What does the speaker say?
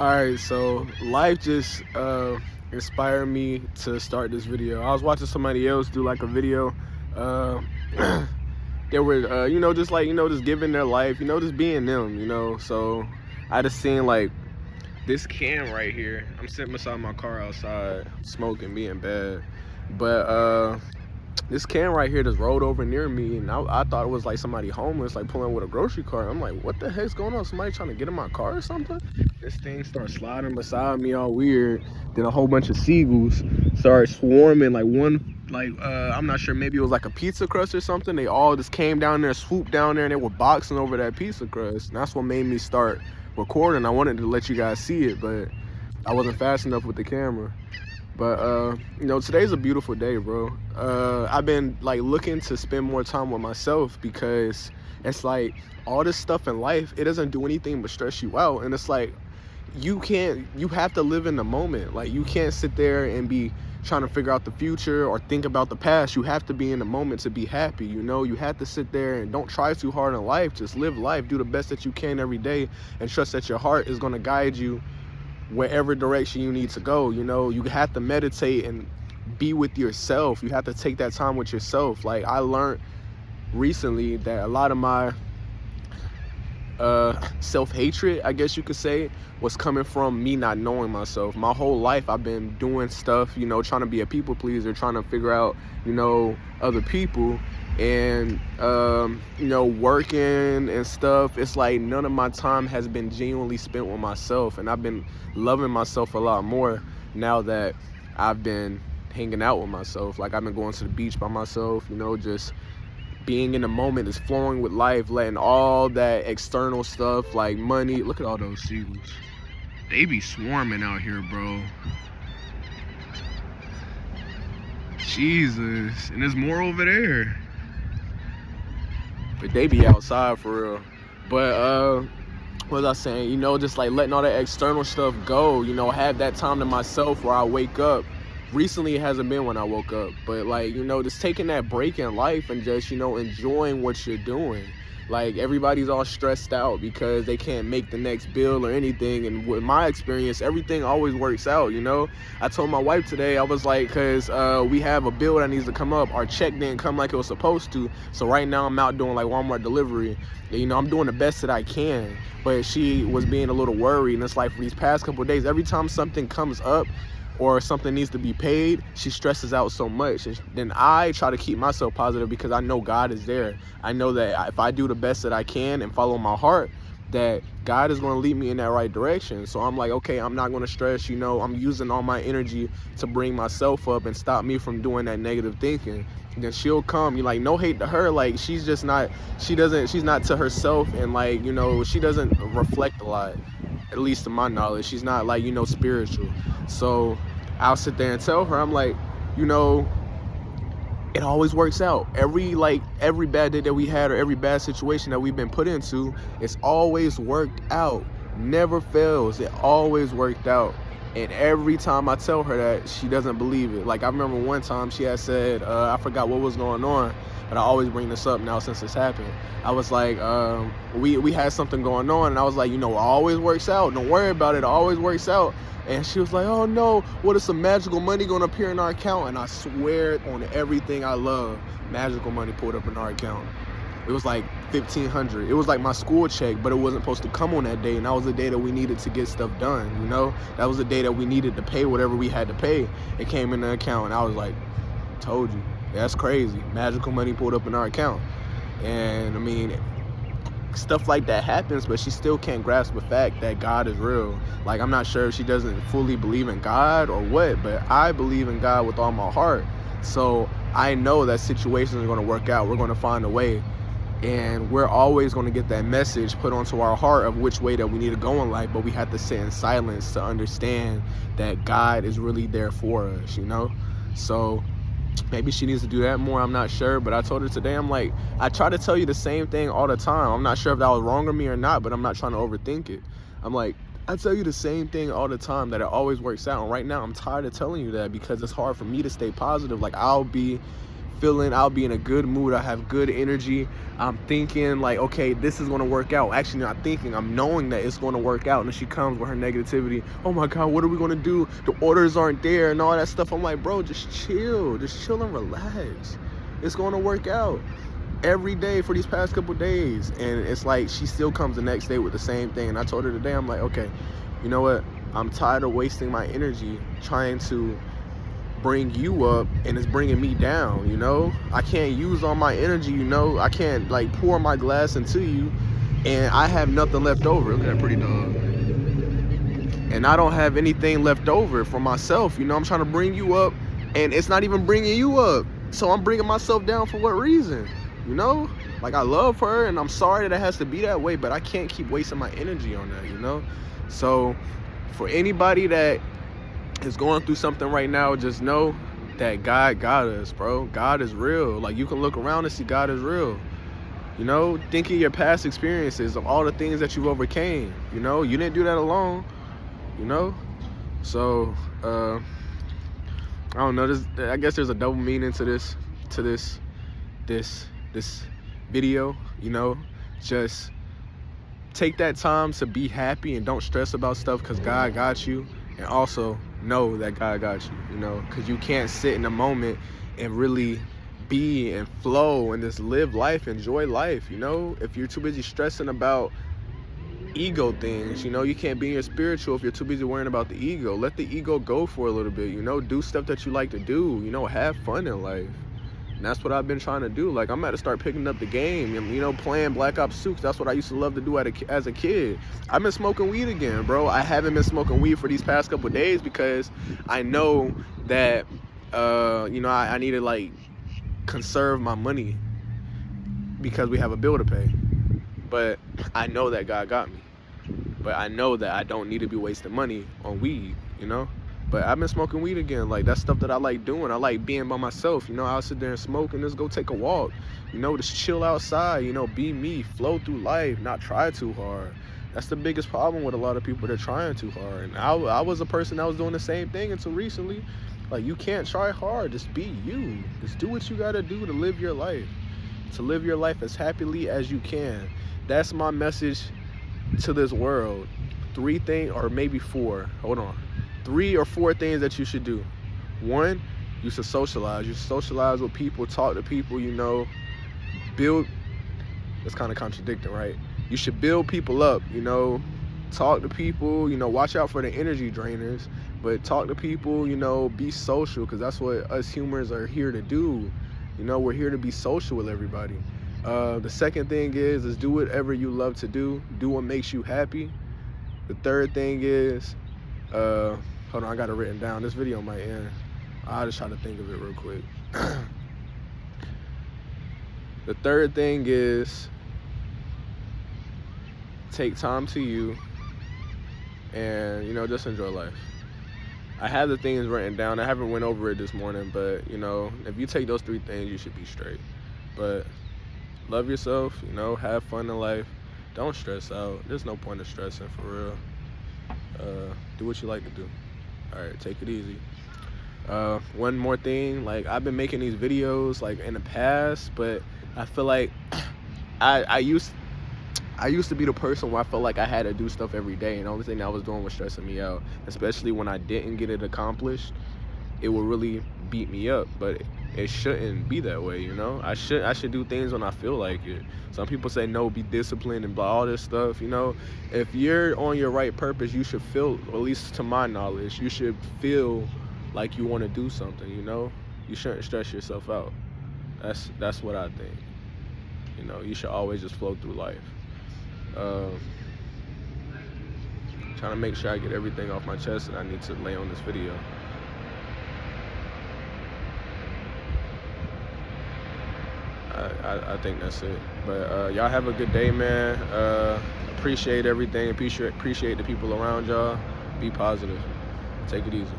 All right, so life just inspired me to start this video. I was watching somebody else do like a video. Uh, they were, just like, just giving their life, just being them, So I just seen like this cam right here. I'm sitting beside my car outside, smoking, being bad. But this can right here just rolled over near me, and I thought it was like somebody homeless, like pulling with a grocery cart. I'm like, what the heck's going on? Somebody trying to get in my car or something? This thing starts sliding beside me all weird. Then a whole bunch of seagulls started swarming, like I'm not sure, maybe it was like a pizza crust or something. They all just came down there, swooped down there, and they were boxing over that pizza crust. And that's what made me start recording. I wanted to let you guys see it, but I wasn't fast enough with the camera. But today's a beautiful day, bro. I've been like looking to spend more time with myself, because it's like all this stuff in life, it doesn't do anything but stress you out. And it's like you have to live in the moment. Like, you can't sit there and be trying to figure out the future or think about the past. You have to be in the moment to be happy. You have to sit there and don't try too hard in life. Just live life, do the best that you can every day, and trust that your heart is going to guide you wherever direction you need to go. You have to meditate and be with yourself. You have to take that time with yourself. Like, I learned recently that a lot of my self-hatred, I guess you could say, was coming from me not knowing myself. My whole life I've been doing stuff, trying to be a people pleaser, trying to figure out, other people, and working and stuff. It's like none of my time has been genuinely spent with myself, and I've been loving myself a lot more now that I've been hanging out with myself. Like, I've been going to the beach by myself, just being in the moment, is flowing with life, letting all that external stuff like money. Look at all those seagulls. They be swarming out here, bro. Jesus. And there's more over there. But they be outside for real. But what was I saying? Just like letting all that external stuff go, have that time to myself where I wake up. Recently, it hasn't been when I woke up, but like, just taking that break in life and just, enjoying what you're doing. Like, everybody's all stressed out because they can't make the next bill or anything. And with my experience, everything always works out, I told my wife today, I was like, because we have a bill that needs to come up. Our check didn't come like it was supposed to. So right now I'm out doing like Walmart delivery. I'm doing the best that I can. But she was being a little worried. And it's like, for these past couple of days, every time something comes up or something needs to be paid, she stresses out so much. And then I try to keep myself positive, because I know God is there. I know that if I do the best that I can and follow my heart, that God is going to lead me in that right direction. So I'm like, okay, I'm not going to stress. I'm using all my energy to bring myself up and stop me from doing that negative thinking. And then she'll come. You like, no hate to her. Like, she's not to herself, and like, she doesn't reflect a lot, at least to my knowledge. She's not like, spiritual. So I'll sit there and tell her, I'm like, it always works out. Every bad day that we had, or every bad situation that we've been put into, it's always worked out. Never fails. It always worked out. And every time I tell her that, she doesn't believe it. Like, I remember one time she had said, I forgot what was going on, but I always bring this up now since it's happened. I was like, we had something going on, and I was like, it always works out. Don't worry about it. It always works out. And she was like, oh no, what is some magical money going to appear in our account? And I swear on everything I love, magical money pulled up in our account. It was like $1,500. It was like my school check, but it wasn't supposed to come on that day. And that was the day that we needed to get stuff done, That was the day that we needed to pay whatever we had to pay. It came in the account, and I was like, told you. That's crazy. Magical money pulled up in our account. And I mean, stuff like that happens, but she still can't grasp the fact that God is real. Like, I'm not sure if she doesn't fully believe in God or what, but I believe in God with all my heart. So I know that situations are going to work out. We're going to find a way. And we're always going to get that message put onto our heart of which way that we need to go in life, but we have to sit in silence to understand that God is really there for us, So maybe she needs to do that more. I'm not sure. But I told her today, I'm like, I try to tell you the same thing all the time. I'm not sure if that was wrong of me or not, but I'm not trying to overthink it. I'm like, I tell you the same thing all the time, that it always works out. And right now I'm tired of telling you that, because it's hard for me to stay positive. Like, I'll be I'll be in a good mood, I have good energy. I'm thinking like, okay, this is gonna work out. Actually not thinking, I'm knowing that it's gonna work out. And she comes with her negativity. Oh my God, what are we gonna do? The orders aren't there and all that stuff. I'm like, bro, just chill and relax. It's gonna work out. Every day for these past couple days. And it's like she still comes the next day with the same thing. And I told her today, I'm like, okay, you know what? I'm tired of wasting my energy trying to bring you up, and it's bringing me down, you know? I can't use all my energy, you know? I can't like pour my glass into you and I have nothing left over. Look at that pretty dog. And I don't have anything left over for myself, you know? I'm trying to bring you up and it's not even bringing you up. So I'm bringing myself down for what reason? You know, like I love her and I'm sorry that it has to be that way, but I can't keep wasting my energy on that, you know? So for anybody that is going through something right now, just know that God got us, bro. God is real. Like you can look around and see God is real. You know, think of your past experiences, of all the things that you've overcame. You know, you didn't do that alone, you know? So, I don't know, I guess there's a double meaning to this video, you know? Just take that time to be happy and don't stress about stuff, because God got you. And also know that God got you, you know? Because you can't sit in the moment and really be and flow and just live life, enjoy life, you know? If you're too busy stressing about ego things, you know, you can't be in your spiritual if you're too busy worrying about the ego. Let the ego go for a little bit, you know? Do stuff that you like to do, you know? Have fun in life. And that's what I've been trying to do. Like, I'm about to start picking up the game, you know, playing Black Ops 2. That's what I used to love to do as a kid. I've been smoking weed again, bro. I haven't been smoking weed for these past couple of days because I know that, you know, I need to, like, conserve my money because we have a bill to pay. But I know that God got me. But I know that I don't need to be wasting money on weed, you know? But I've been smoking weed again. Like, that's stuff that I like doing. I like being by myself, you know? I'll sit there and smoke and just go take a walk, you know? Just chill outside, you know? Be me, flow through life, not try too hard. That's the biggest problem with a lot of people. They're trying too hard. And I was a person that was doing the same thing until recently. Like, you can't try hard. Just be you. Just do what you gotta do to live your life. To live your life as happily as you can. That's my message to this world. 3 things, or maybe 4. Hold on. 3 or 4 things that you should do. 1, you should socialize. You should socialize with people, talk to people, you know, build. That's kind of contradicting, right? You should build people up, you know, talk to people, you know, watch out for the energy drainers, but talk to people, you know, be social, because that's what us humans are here to do. You know, we're here to be social with everybody. The second thing is do whatever you love to do. Do what makes you happy. The third thing is, hold on, I got it written down. This video might end. I'll just try to think of it real quick. The third thing is take time to you and, you know, just enjoy life. I have the things written down. I haven't went over it this morning, but, you know, if you take those 3 things, you should be straight. But love yourself, you know, have fun in life. Don't stress out. There's no point in stressing, for real. Do what you like to do. All right, take it easy. One more thing, like, I've been making these videos like in the past, but I feel like I used to be the person where I felt like I had to do stuff every day, and the only thing I was doing was stressing me out, especially when I didn't get it accomplished. It would really beat me up, but it shouldn't be that way, you know? I should do things when I feel like it. Some people say no, be disciplined and blah, all this stuff, you know? If you're on your right purpose, you should feel, at least to my knowledge, you should feel like you want to do something, you know? You shouldn't stress yourself out. That's what I think. You know, you should always just flow through life. Trying to make sure I get everything off my chest that I need to lay on this video. I think that's it. But y'all have a good day, man. Appreciate everything. Appreciate the people around y'all. Be positive. Take it easy.